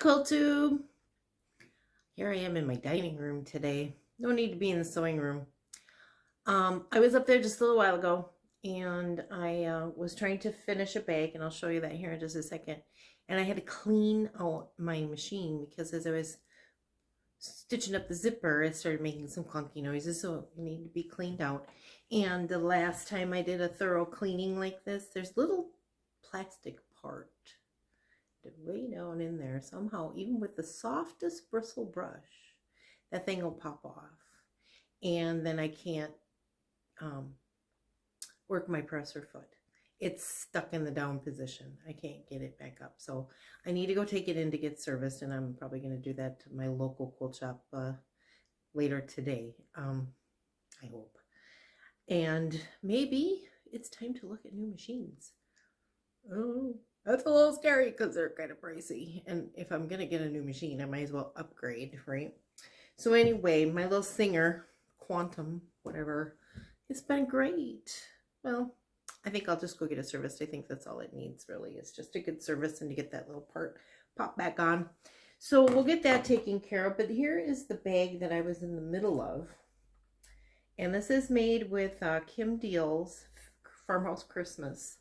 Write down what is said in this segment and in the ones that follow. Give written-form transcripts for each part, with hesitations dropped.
Quilt Tube. Here I am in my dining room today. No need to be in the sewing room. I was up there just a little while ago and I was trying to finish a bag, and I'll show you that here in just a second. And I had to clean out my machine because as I was stitching up the zipper, it started making some clunky noises, so it needed to be cleaned out. And the last time I did a thorough cleaning like this, there's little plastic part way down in there. Somehow, even with the softest bristle brush, that thing will pop off, and then I can't work my presser foot. It's stuck in the down position. I can't get it back up, so I need to go take it in to get serviced, and I'm probably going to do that to my local quilt shop later today. I hope. And maybe it's time to look at new machines. Oh, that's a little scary because they're kind of pricey. And if I'm going to get a new machine, I might as well upgrade, right? So anyway, my little Singer, Quantum, whatever, it's been great. Well, I think I'll just go get it serviced. I think that's all it needs, really, is just a good service and to get that little part pop back on. So we'll get that taken care of. But here is the bag that I was in the middle of. And this is made with Kim Deal's Farmhouse Christmas.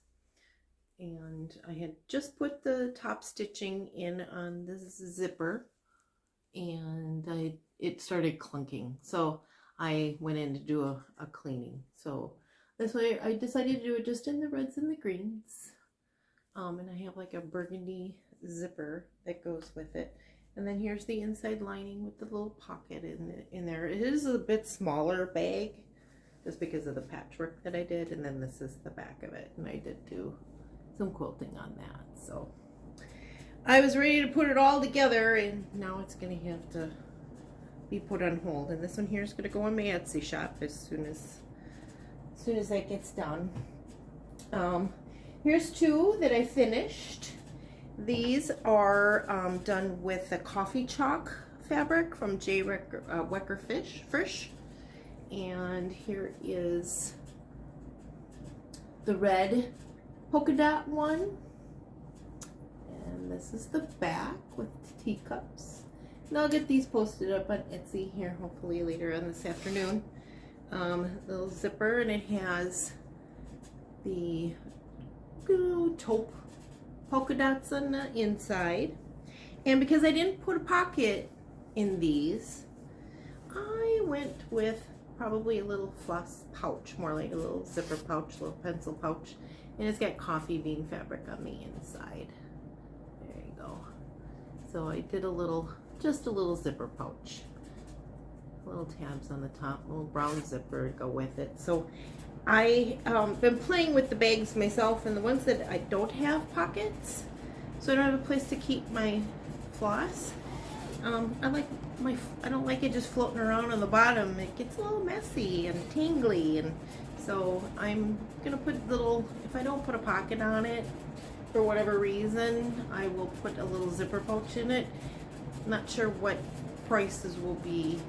And I had just put the top stitching in on this zipper, and it started clunking. So I went in to do a cleaning. So that's why I decided to do it just in the reds and the greens. And I have like a burgundy zipper that goes with it. And then here's the inside lining with the little pocket in there. It is a bit smaller bag just because of the patchwork that I did. And then this is the back of it. And I did do some quilting on that. So I was ready to put it all together, and now it's going to have to be put on hold. And this one here is going to go on my Etsy shop as soon as that gets done. Here's two that I finished. These are done with the coffee chalk fabric from J. Wecker Frisch. And here is the red polka dot one. And this is the back with the teacups. And I'll get these posted up on Etsy here hopefully later on this afternoon. Little zipper, and it has the taupe polka dots on the inside. And because I didn't put a pocket in these, I went with probably a little floss pouch, more like a little zipper pouch, little pencil pouch. And it's got coffee bean fabric on the inside. There you go. So I did just a little zipper pouch. Little tabs on the top, little brown zipper to go with it. So I've been playing with the bags myself, and the ones that I don't have pockets, so I don't have a place to keep my floss. I don't like it just floating around on the bottom. It gets a little messy and tingly, and so I'm gonna put if I don't put a pocket on it for whatever reason, I will put a little zipper pouch in it. Not sure what prices will be,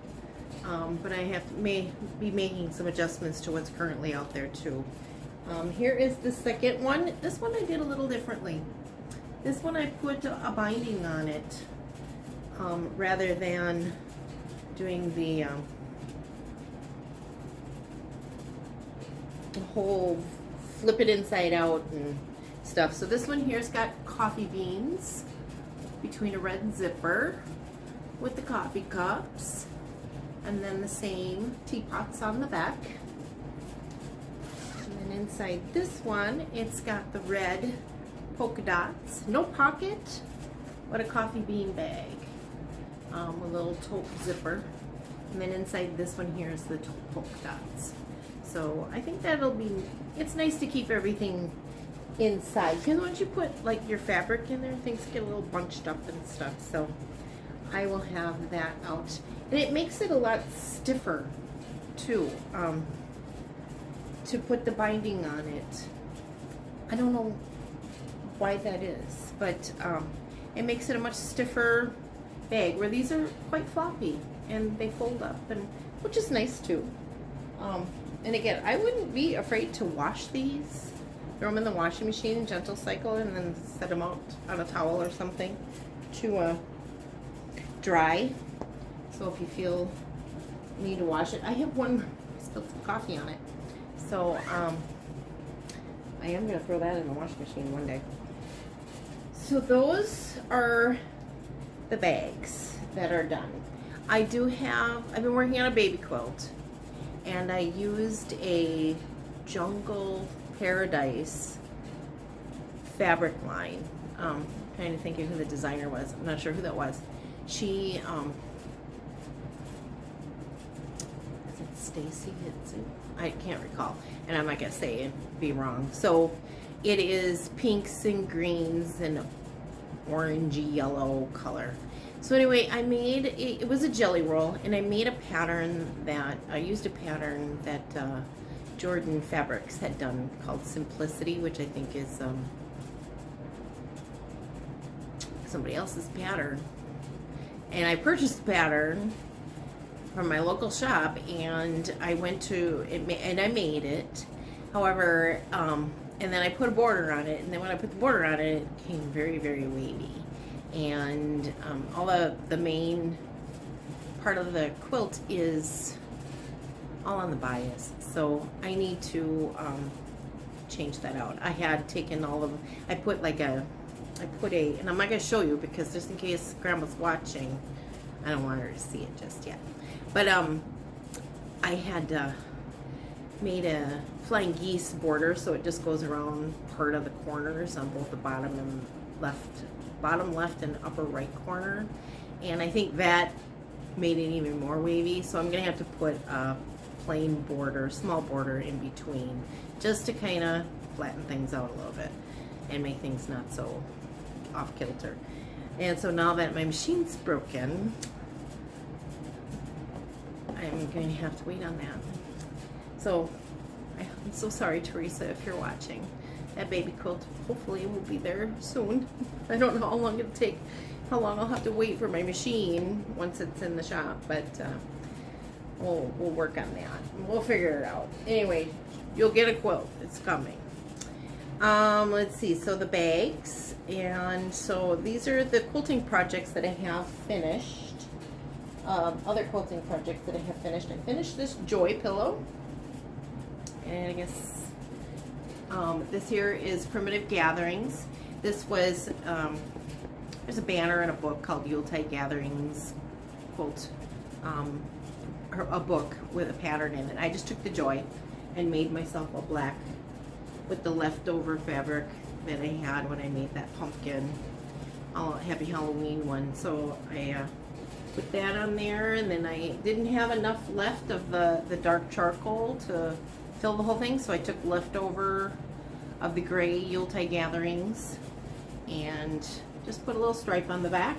but I may be making some adjustments to what's currently out there too. Here is the second one. This one I did a little differently. This one I put a binding on it rather than doing the whole flip it inside out and stuff. So this one here's got coffee beans between a red zipper with the coffee cups, and then the same teapots on the back. And then inside this one, it's got the red polka dots, no pocket, but a coffee bean bag, a little taupe zipper. And then inside this one here is the taupe polka dots. So I think it's nice to keep everything inside, because once you put like your fabric in there, things get a little bunched up and stuff. So I will have that out, and it makes it a lot stiffer too, to put the binding on it. I don't know why that is, but it makes it a much stiffer bag, where these are quite floppy and they fold up, and which is nice too. And again, I wouldn't be afraid to wash these, throw them in the washing machine, gentle cycle, and then set them out on a towel or something to dry. So if you feel you need to wash it, I have one, I spilled some coffee on it. So I am going to throw that in the washing machine one day. So those are the bags that are done. I've been working on a baby quilt, and I used a Jungle Paradise fabric line. Trying to think of who the designer was. I'm not sure who that was. She, is it Stacy? I can't recall, and I'm not gonna say and be wrong. So it is pinks and greens and orangey yellow color. So anyway, I made it was a jelly roll, and I made a pattern that I used a pattern that Jordan Fabrics had done called Simplicity, which I think is somebody else's pattern. And I purchased the pattern from my local shop, and I went to it and I made it. However, and then I put a border on it, and then when I put the border on it, it came very, very wavy. And all the main part of the quilt is all on the bias, so I need to change that out. I had taken all of, I put and I'm not going to show you because just in case Grandma's watching, I don't want her to see it just yet. But I had made a flying geese border, so it just goes around part of the corners on both the bottom left and upper right corner, and I think that made it even more wavy. So I'm gonna have to put a plain border, small border in between, just to kind of flatten things out a little bit and make things not so off kilter. And so now that my machine's broken, I'm going to have to wait on that. So I'm so sorry, Teresa, if you're watching. That baby quilt hopefully will be there soon. I don't know how long it'll take, how long I'll have to wait for my machine once it's in the shop, but we'll work on that. We'll figure it out. Anyway, you'll get a quilt. It's coming. Let's see, so the bags, and so these are the quilting projects that I have finished. Other quilting projects that I have finished. I finished this Joy pillow, and I guess this here is Primitive Gatherings. This was, there's a banner in a book called Yuletide Gatherings Quilt, a book with a pattern in it. I just took the Joy and made myself a black with the leftover fabric that I had when I made that pumpkin Happy Halloween one. So I put that on there, and then I didn't have enough left of the dark charcoal to fill the whole thing, so I took leftover of the gray Yuletide Gatherings and just put a little stripe on the back.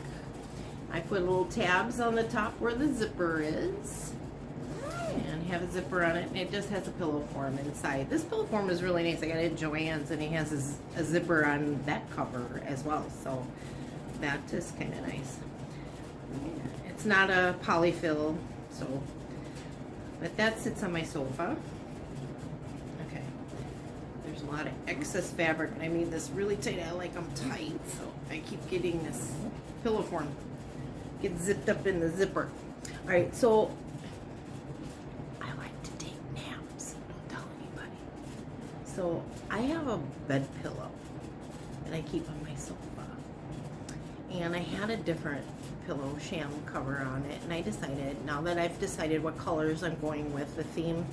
I put little tabs on the top where the zipper is, and have a zipper on it, and it just has a pillow form inside. This pillow form is really nice. I got it at Joann's, and it has a zipper on that cover as well, so that is kind of nice. It's not a polyfill, so, but that sits on my sofa. Okay, there's a lot of excess fabric, and I made this really tight. I like them tight, so I keep getting this pillow form get zipped up in the zipper. All right, so I like to take naps. Don't tell anybody. So I have a bed pillow that I keep on my sofa, and I had a different pillow sham cover on it, and I decided, now that I've decided what colors I'm going with, the theme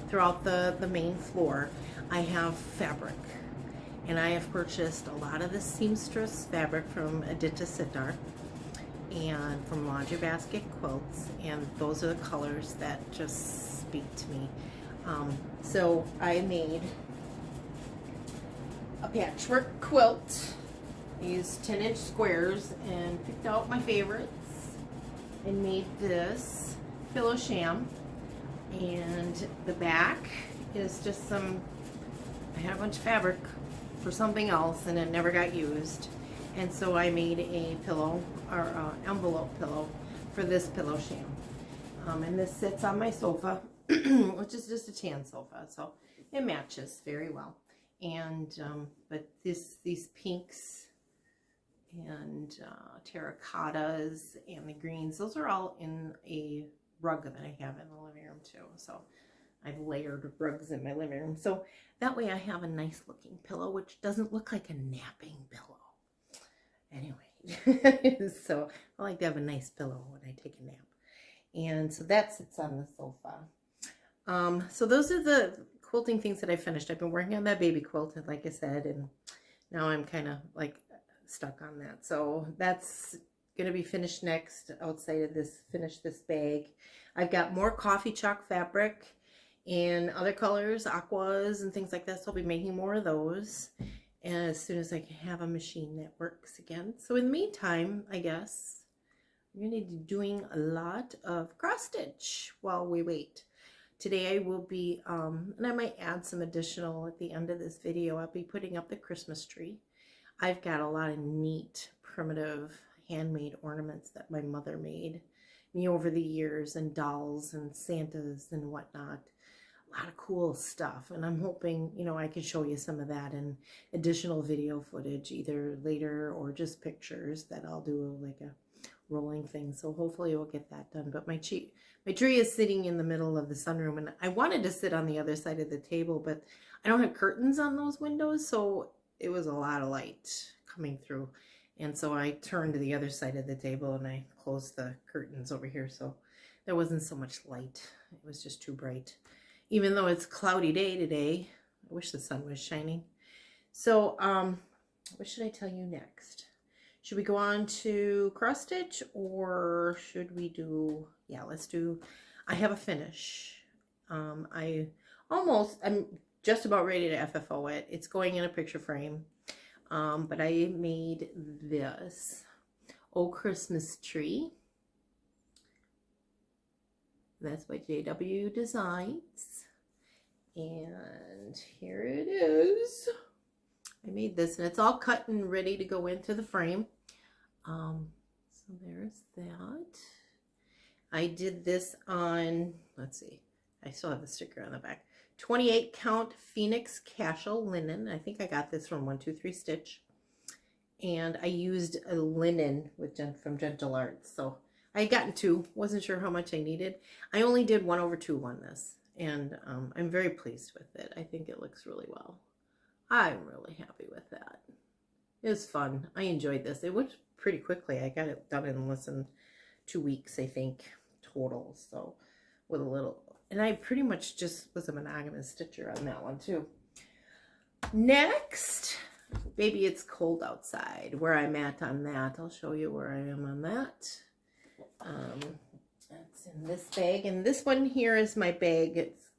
throughout the main floor, I have fabric, and I have purchased a lot of the seamstress fabric from Aditya Sitar and from Laundry Basket Quilts, and those are the colors that just speak to me. So I made a patchwork quilt. Used 10-inch squares and picked out my favorites and made this pillow sham. And the back is just I had a bunch of fabric for something else and it never got used. And so I made a pillow, or envelope pillow, for this pillow sham. And this sits on my sofa, which is just a tan sofa, so it matches very well. And but these pinks and terracottas and the greens. Those are all in a rug that I have in the living room too. So I've layered rugs in my living room. So that way I have a nice looking pillow, which doesn't look like a napping pillow. Anyway, so I like to have a nice pillow when I take a nap. And so that sits on the sofa. So those are the quilting things that I finished. I've been working on that baby quilt, like I said, and now I'm kind of like stuck on that. So that's going to be finished next outside of this, finish this bag. I've got more coffee chalk fabric in other colors, aquas and things like that. So I'll be making more of those as soon as I can have a machine that works again. So in the meantime, I guess I'm going to be doing a lot of cross stitch while we wait. Today I will be, and I might add some additional at the end of this video, I'll be putting up the Christmas tree. I've got a lot of neat, primitive, handmade ornaments that my mother made me over the years, and dolls and Santas and whatnot. A lot of cool stuff, and I'm hoping, you know, I can show you some of that in additional video footage, either later or just pictures that I'll do like a rolling thing. So hopefully we'll get that done. But my tree is sitting in the middle of the sunroom, and I wanted to sit on the other side of the table, but I don't have curtains on those windows, so it was a lot of light coming through. And so I turned to the other side of the table and I closed the curtains over here, so there wasn't so much light. It was just too bright. Even though it's a cloudy day today, I wish the sun was shining. So what should I tell you next? Should we go on to cross stitch, or should we do, yeah, let's do, I have a finish. I'm just about ready to FFO it. It's going in a picture frame. But I made this Oh Christmas Tree. That's by JW Designs. And here it is. I made this, and it's all cut and ready to go into the frame. So there's that. I did this on, let's see, I still have the sticker on the back. 28 count Phoenix Cashel linen. I think I got this from 123 Stitch. And I used a linen from Gentle Arts. So I had gotten two. Wasn't sure how much I needed. I only did 1/2 on this. And I'm very pleased with it. I think it looks really well. I'm really happy with that. It was fun. I enjoyed this. It went pretty quickly. I got it done in less than 2 weeks, I think, total. So with a little... And I pretty much just was a monogamous stitcher on that one too. Next, Baby It's Cold Outside. Where I'm at on that. I'll show you where I am on that. That's in this bag. And this one here is my bag. It's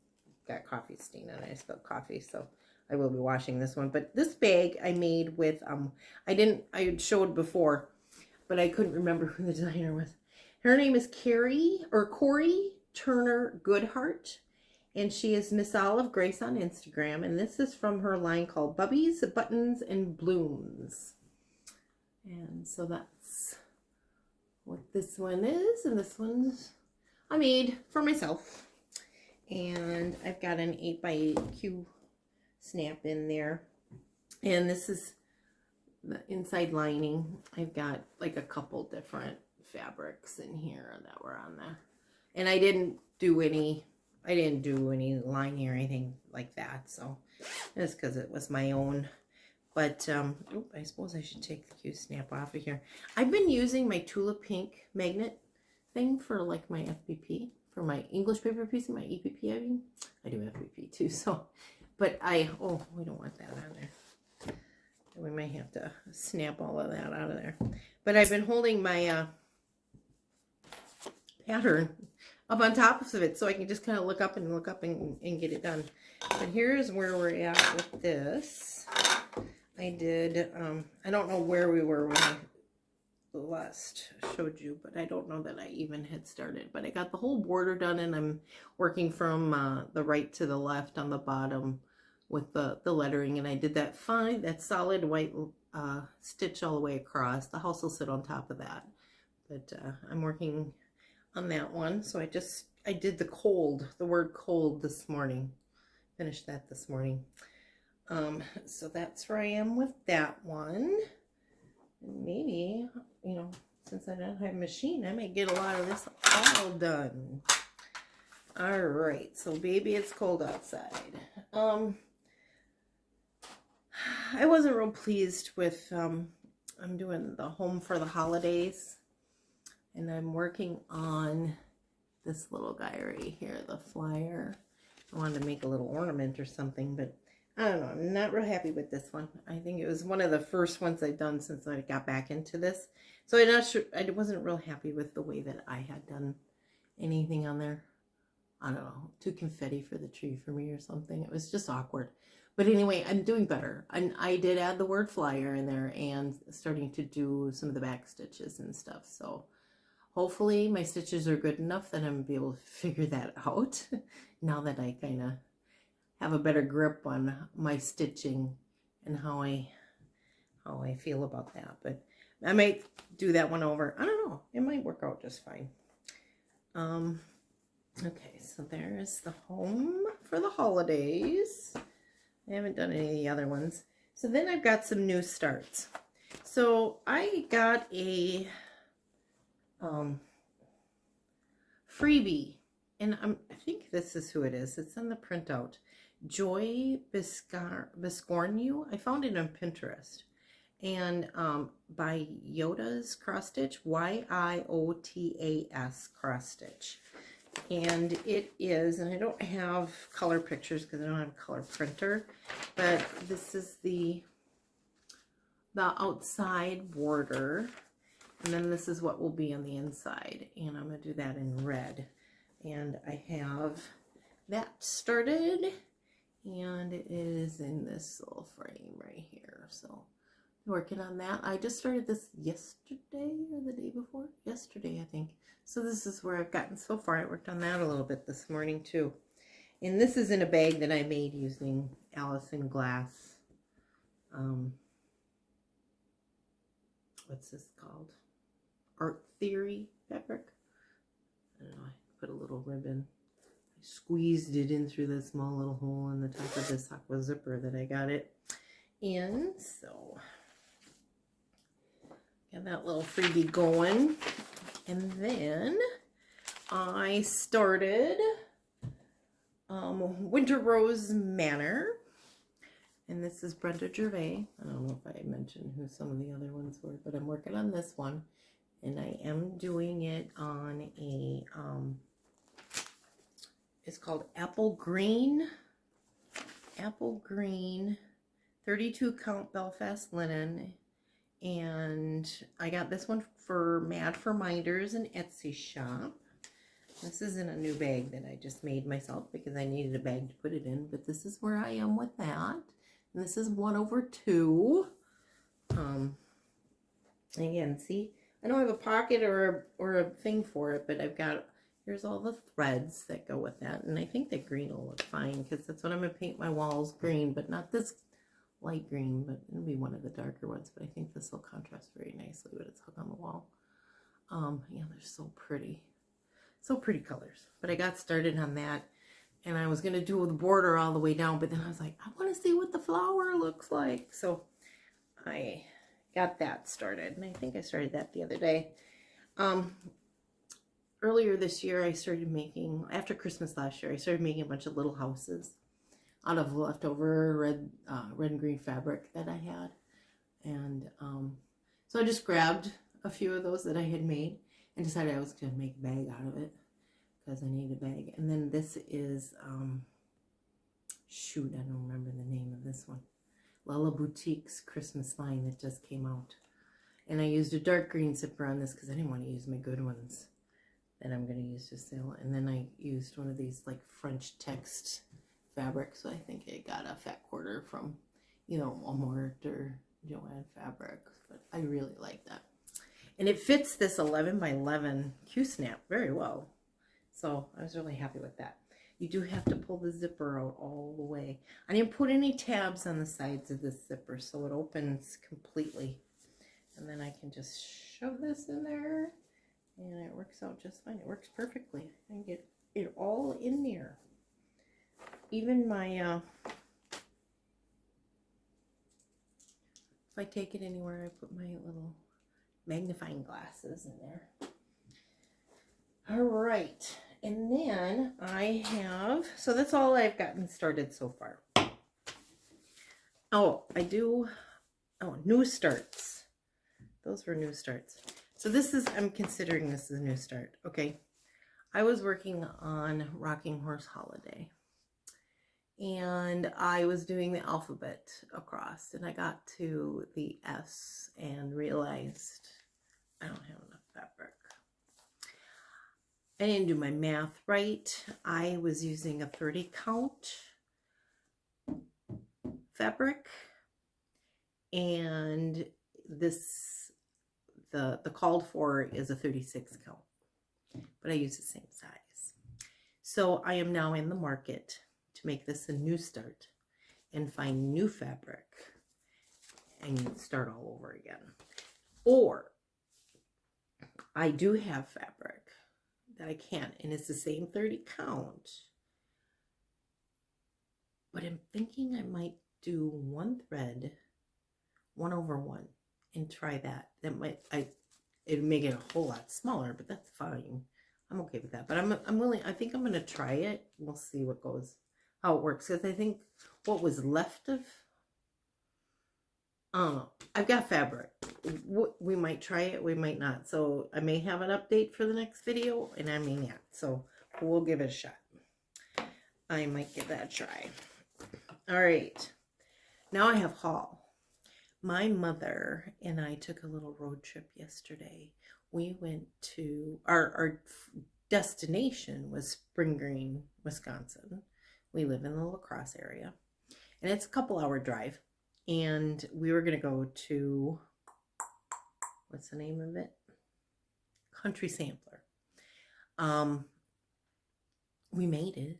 got coffee stain on it. I spilled coffee, so I will be washing this one. But this bag I made with, I had showed before, but I couldn't remember who the designer was. Her name is Corey Turner Goodhart, and she is Miss Olive Grace on Instagram, and this is from her line called Bubbies, Buttons, and Blooms. And so that's what this one is, and this one's I made for myself. And I've got an 8x8 Q snap in there, and this is the inside lining. I've got like a couple different fabrics in here that were on there. And I didn't do any lining or anything like that. So that's because it was my own. But I suppose I should take the Q snap off of here. I've been using my Tulip Pink magnet thing for like my FBP, for my English paper piece and my EPP. I do FBP too. So, but we don't want that on there. We might have to snap all of that out of there. But I've been holding my pattern up on top of it so I can just kind of look up and get it done. But here's where we're at with this. I did, I don't know where we were when I last showed you, but I don't know that I even had started. But I got the whole border done, and I'm working from the right to the left on the bottom with the lettering, and I did that solid white stitch all the way across. The house will sit on top of that. But I'm working on that one. So I did the word cold this morning. Finished that this morning. So that's where I am with that one. And maybe, you know, since I don't have a machine, I may get a lot of this all done. All right, so baby, it's cold outside. I wasn't real pleased with, I'm doing the home for the holidays, and I'm working on this little guy right here, the flyer. I wanted to make a little ornament or something, but I don't know. I'm not real happy with this one. I think it was one of the first ones I've done since I got back into this. So I'm not sure, I wasn't real happy with the way that I had done anything on there. I don't know, too confetti for the tree for me or something. It was just awkward. But anyway, I'm doing better. And I did add the word flyer in there and starting to do some of the back stitches and stuff. So hopefully my stitches are good enough that I'm going to be able to figure that out now that I kind of have a better grip on my stitching and how I feel about that. But I might do that one over. I don't know. It might work out just fine. Okay, so there's the home for the holidays. I haven't done any of the other ones. So then I've got some new starts. So I got a freebie, and I think this is who it is. It's on the printout. Joy Biscornu. I found it on Pinterest. And by Yoda's Cross Stitch, YIOTAS Cross Stitch. And it is, and I don't have color pictures because I don't have a color printer, but this is the outside border, and then this is what will be on the inside, and I'm going to do that in red. And I have that started, and it is in this little frame right here. So working on that. I just started this yesterday or the day before? Yesterday, I think. So this is where I've gotten so far. I worked on that a little bit this morning too. And this is in a bag that I made using Allison Glass. What's this called? Art Theory fabric. I don't know. I put a little ribbon. I squeezed it in through the small little hole in the top of this aqua zipper that I got it in. So got that little freebie going. And then I started Winter Rose Manor. And this is Brenda Gervais. I don't know if I mentioned who some of the other ones were, but I'm working on this one. And I am doing it on a, it's called Apple Green 32 count Belfast linen. And I got this one for Mad for Minders and Etsy shop. This is in a new bag that I just made myself because I needed a bag to put it in. But this is where I am with that. And this is 1/2. Again, see, I don't have a pocket or a thing for it, but I've got, here's all the threads that go with that. And I think the green will look fine because that's what I'm going to paint my walls green, but not this light green, but it'll be one of the darker ones. But I think this will contrast very nicely when it's hung on the wall. Yeah, they're so pretty. So pretty colors. But I got started on that, and I was going to do the border all the way down, but then I was like, I want to see what the flower looks like. So I got that started, and I think I started that the other day. Earlier this year, I started making, after Christmas last year, I started making a bunch of little houses out of leftover red and green fabric that I had. And so I just grabbed a few of those that I had made and decided I was going to make a bag out of it because I need a bag. And then this is, shoot, I don't remember the name of this one. Lala Boutique's Christmas line that just came out. And I used a dark green zipper on this because I didn't want to use my good ones that I'm going to use to sell. And then I used one of these like French text fabric. So I think I got a fat quarter from either Walmart or Joanne Fabric. But I really like that. And it fits this 11 by 11 Q-snap very well. So I was really happy with that. You do have to pull the zipper out all the way. I didn't put any tabs on the sides of this zipper, so it opens completely. And then I can just shove this in there, and it works out just fine. It works perfectly. I can get it all in there. Even my if I take it anywhere, I put my little magnifying glasses in there. All right. And then I have, so that's all I've gotten started so far. Oh, new starts. Those were new starts. So this is, I'm considering this as a new start. Okay. I was working on Rocking Horse Holiday. And I was doing the alphabet across. And I got to the S and realized I don't have enough fabric. I didn't do my math right. I was using a 30 count fabric, and this the called for is a 36 count, but I use the same size. So I am now in the market to make this a new start and find new fabric and start all over again. Or I do have fabric that I can, and it's the same 30 count, but I'm thinking I might do one thread 1/1 and try that. That might, it'd make it a whole lot smaller, but that's fine. I'm okay with that. But I'm willing. I think I'm gonna try it. We'll see how it works. Because I think what was left of, I've got fabric. We might try it. We might not. So I may have an update for the next video, and I may not. So we'll give it a shot. I might give that a try. All right. Now I have haul. My mother and I took a little road trip yesterday. We went to, our destination was Spring Green, Wisconsin. We live in the La Crosse area. And it's a couple-hour drive. And we were going to go to, what's the name of it? Country Sampler. We made it.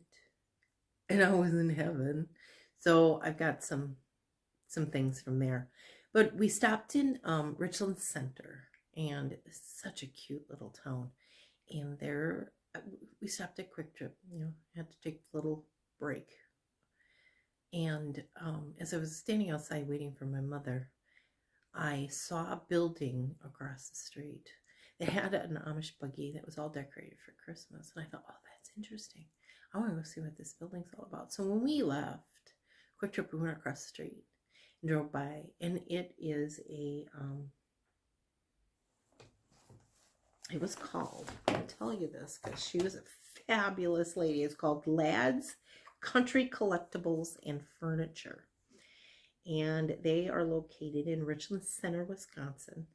And I was in heaven. So I've got some things from there. But we stopped in Richland Center, and it's such a cute little town. And there, we stopped at Quick Trip, had to take a little break. And as I was standing outside waiting for my mother, I saw a building across the street that had an Amish buggy that was all decorated for Christmas. And I thought, oh, that's interesting. I want to go see what this building's all about. So when we left Quick Trip, we went across the street and drove by, and it is it was called, I'll tell you this because she was a fabulous lady. It's called Ladd's Country Collectibles and Furniture. And they are located in Richland Center, Wisconsin.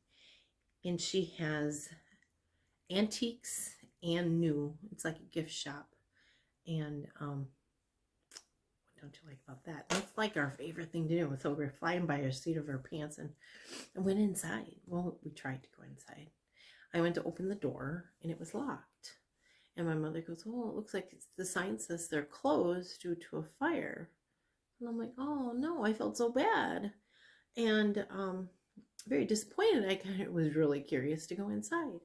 And she has antiques and new. It's like a gift shop. And what don't you like about that? That's like our favorite thing to do. So we're flying by our seat of our pants and went inside. Well, we tried to go inside. I went to open the door and it was locked. And my mother goes, oh, it looks like the sign says they're closed due to a fire. And I'm like, oh no, I felt so bad. And very disappointed. I kind of was really curious to go inside.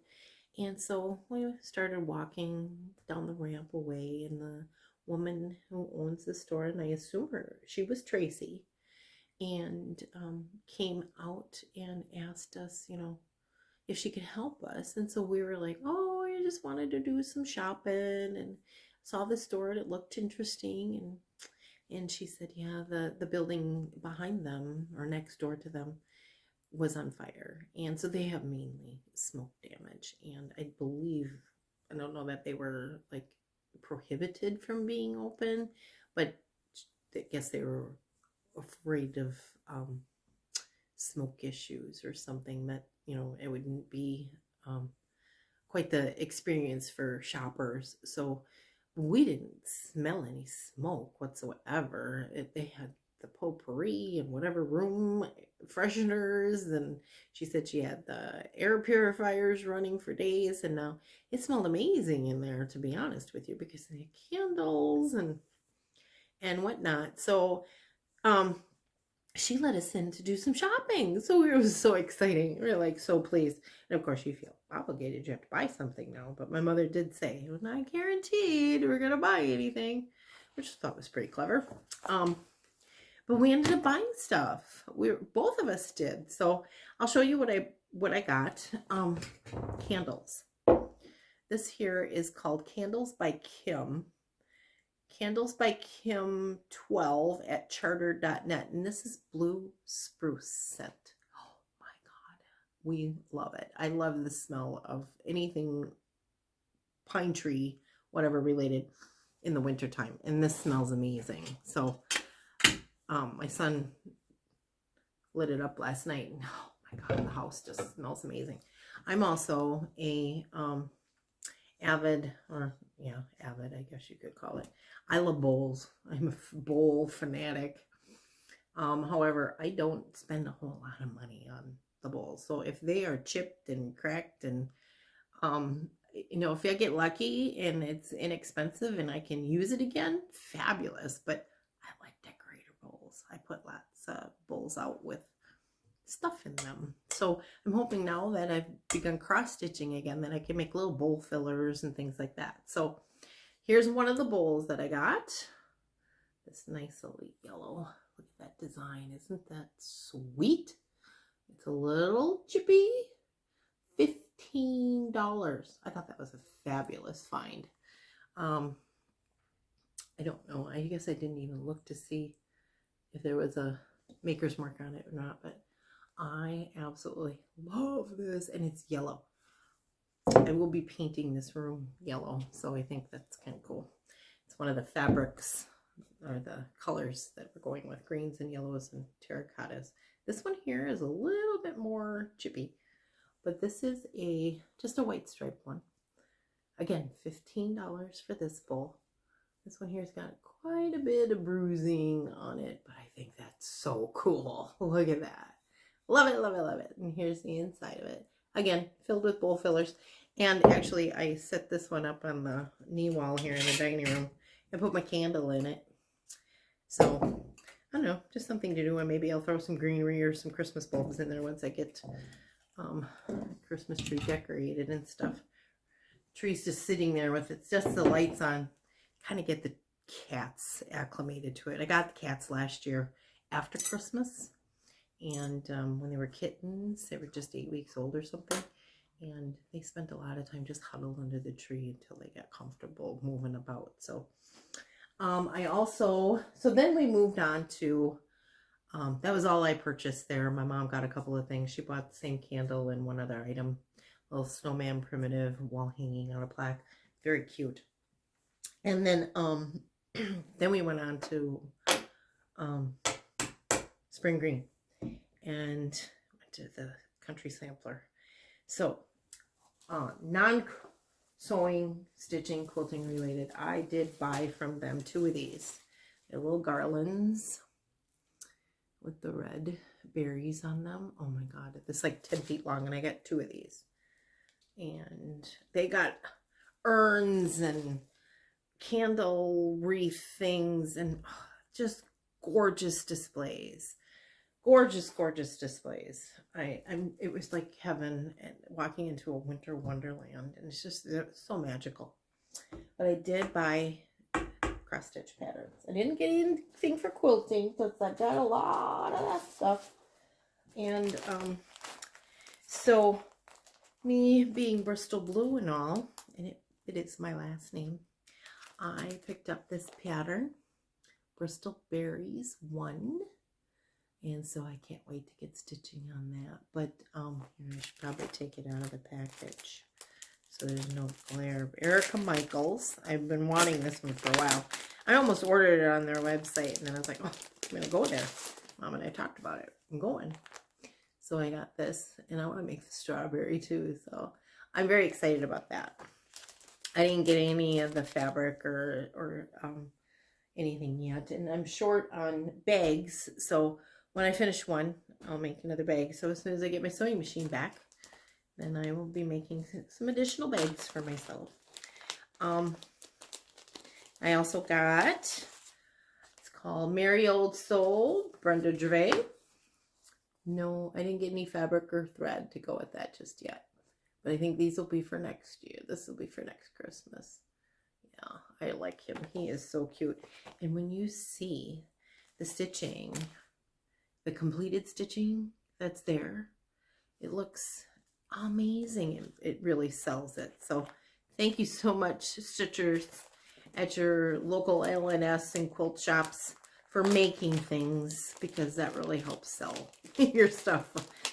And so we started walking down the ramp away, and the woman who owns the store, and I assume she was Tracy, and came out and asked us, if she could help us. And so we were like, oh, I just wanted to do some shopping and saw the store and it looked interesting. And she said, yeah, the building behind them or next door to them was on fire. And so they have mainly smoke damage. And I don't know that they were like prohibited from being open, but I guess they were afraid of smoke issues or something, that it wouldn't be quite the experience for shoppers. So we didn't smell any smoke whatsoever. They had the potpourri and whatever room fresheners, and she said she had the air purifiers running for days, and now it smelled amazing in there, to be honest with you, because they had candles and whatnot. So she let us in to do some shopping. So it was so exciting. We were like so pleased. And of course you feel obligated. You have to buy something now. But my mother did say, it was not guaranteed we're going to buy anything, which I thought was pretty clever. but we ended up buying stuff. Both of us did. So I'll show you what I got. Candles. This here is called Candles by Kim. Candles by Kim 12 at charter.net. And this is blue spruce scent. Oh my God. We love it. I love the smell of anything pine tree, whatever related in the wintertime. And this smells amazing. So my son lit it up last night. And oh my God, the house just smells amazing. I'm also a avid, I guess you could call it. I love bowls. I'm a bowl fanatic. However, I don't spend a whole lot of money on the bowls. So if they are chipped and cracked and, if I get lucky and it's inexpensive and I can use it again, fabulous. But I like decorator bowls. I put lots of bowls out with stuff in them. So I'm hoping now that I've begun cross-stitching again that I can make little bowl fillers and things like that. So here's one of the bowls that I got. This nice little yellow. Look at that design. Isn't that sweet? It's a little chippy. $15. I thought that was a fabulous find. I don't know. I guess I didn't even look to see if there was a maker's mark on it or not, but I absolutely love this, and it's yellow. I will be painting this room yellow, so I think that's kind of cool. It's one of the fabrics or the colors that we're going with, greens and yellows and terracottas. This one here is a little bit more chippy, but this is just a white striped one. Again, $15 for this bowl. This one here's got quite a bit of bruising on it, but I think that's so cool. Look at that. Love it, love it, love it. And here's the inside of it. Again, filled with bowl fillers. And actually, I set this one up on the knee wall here in the dining room and put my candle in it. So, I don't know, just something to do. And maybe I'll throw some greenery or some Christmas bulbs in there once I get Christmas tree decorated and stuff. Tree's just sitting there with it's just the lights on. Kind of get the cats acclimated to it. I got the cats last year after Christmas. And when they were kittens, they were just 8 weeks old or something. And they spent a lot of time just huddled under the tree until they got comfortable moving about. So so then we moved on to, that was all I purchased there. My mom got a couple of things. She bought the same candle and one other item. A little snowman primitive wall hanging on a plaque. Very cute. And then, then we went on to Spring Green and went to the Country Sampler. So, non-sewing, stitching, quilting related, I did buy from them 2 of these. They're little garlands with the red berries on them. Oh my God, it's like 10 feet long, and I got 2 of these. And they got urns and candle wreath things and just gorgeous displays. Gorgeous, gorgeous displays. It was like heaven and walking into a winter wonderland, and it's just so magical. But I did buy cross stitch patterns. I didn't get anything for quilting because I got a lot of that stuff. And so me being Bristol Blue and all, and it is my last name, I picked up this pattern, Bristol Berries 1. And so I can't wait to get stitching on that. But here, I should probably take it out of the package so there's no glare. Erica Michaels. I've been wanting this one for a while. I almost ordered it on their website, and then I was like, oh, I'm going to go there. Mom and I talked about it. I'm going. So I got this, and I want to make the strawberry too. So I'm very excited about that. I didn't get any of the fabric or anything yet, and I'm short on bags, so when I finish one, I'll make another bag. So as soon as I get my sewing machine back, then I will be making some additional bags for myself. I also got, it's called Merry Old Soul, Brenda Gervais. No, I didn't get any fabric or thread to go with that just yet. But I think these will be for next year. This will be for next Christmas. Yeah, I like him. He is so cute. And when you see the stitching, the completed stitching that's there. It looks amazing. It really sells it. So thank you so much, stitchers at your local LNS and quilt shops, for making things, because that really helps sell your stuff.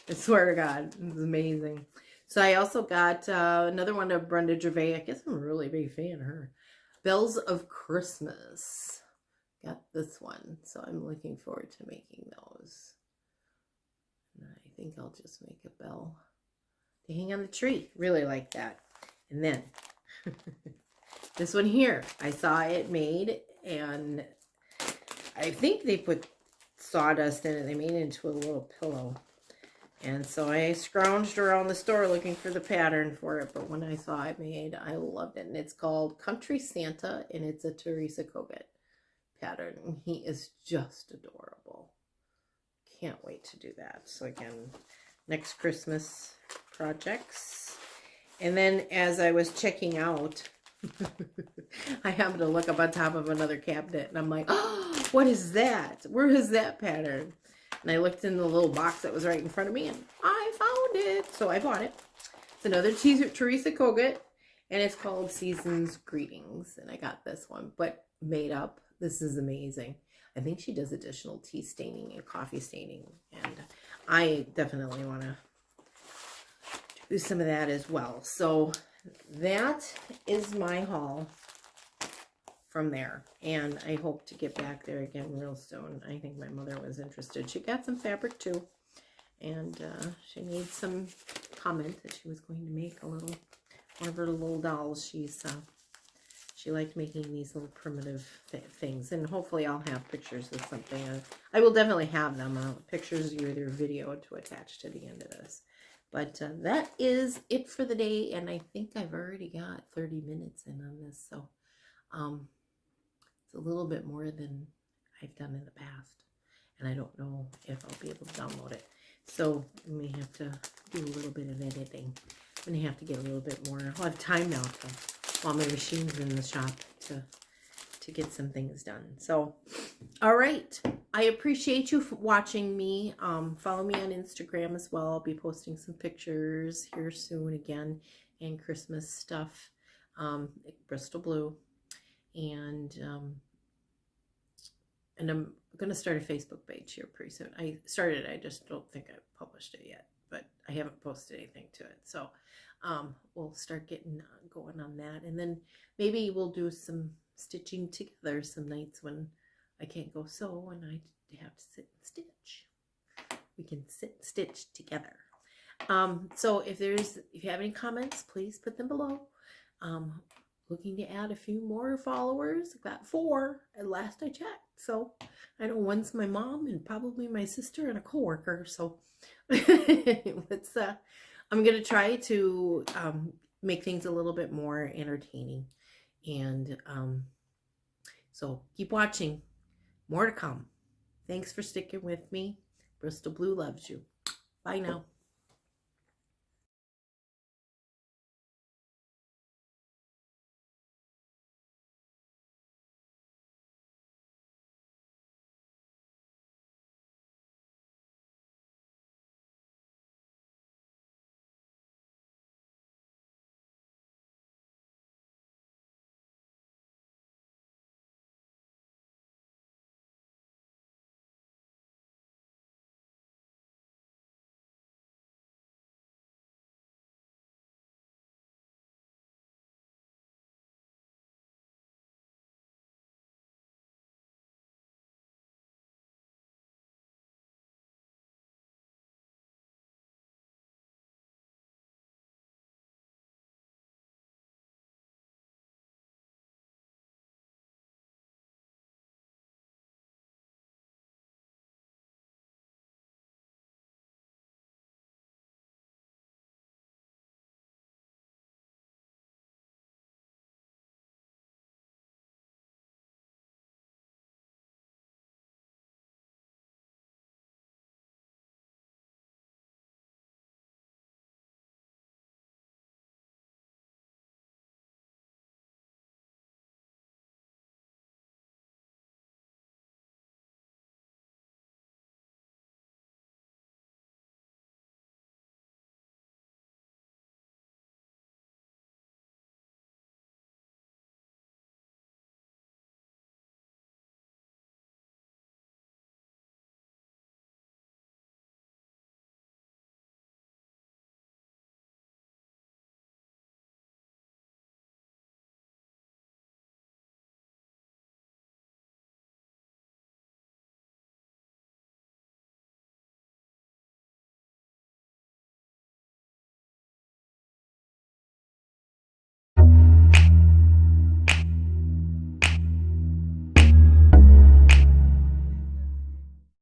I swear to God, it's amazing. So I also got another one of Brenda Gervais. I guess I'm a really big fan of her. Bells of Christmas. Got this one. So I'm looking forward to making those. And I think I'll just make a bell to hang on the tree. Really like that. And then this one here, I saw it made, and I think they put sawdust in it. They made it into a little pillow. And so I scrounged around the store looking for the pattern for it. But when I saw it made, I loved it. And it's called Country Santa, and it's a Teresa Kogut pattern. And he is just adorable. Can't wait to do that. So again, next Christmas projects. And then as I was checking out, I happened to look up on top of another cabinet, and I'm like, oh, what is that? Where is that pattern? And I looked in the little box that was right in front of me, and I found it. So I bought it. It's another Teresa Kogut, and it's called Season's Greetings. And I got this one, but made up. This is amazing. I think she does additional tea staining and coffee staining, and I definitely want to do some of that as well. So that is my haul from there, and I hope to get back there again real soon. I think my mother was interested. She got some fabric too, and she made some comment that she was going to make a little, one of her little dolls. She liked making these little primitive things, and hopefully I'll have pictures of something. I will definitely have them, pictures or either video to attach to the end of this. But that is it for the day, and I think I've already got 30 minutes in on this, so it's a little bit more than I've done in the past, and I don't know if I'll be able to download it. So I may have to do a little bit of editing. I'm going to have to get a little bit more. I'll have time now to, while my machine's in the shop, to get some things done. So, all right. I appreciate you for watching me. Follow me on Instagram as well. I'll be posting some pictures here soon again, and Christmas stuff, Bristol Blue. And I'm going to start a Facebook page here pretty soon. I started it. I just don't think I've published it yet, but I haven't posted anything to it. So we'll start getting going on that. And then maybe we'll do some stitching together some nights when I can't go sew and I have to sit and stitch. We can sit and stitch together. So if you have any comments, please put them below. Looking to add a few more followers. I've got 4 at last I checked. So I know one's my mom and probably my sister and a coworker. So let's I'm gonna try to make things a little bit more entertaining. And so keep watching. More to come. Thanks for sticking with me. Bristol Blue loves you. Bye now.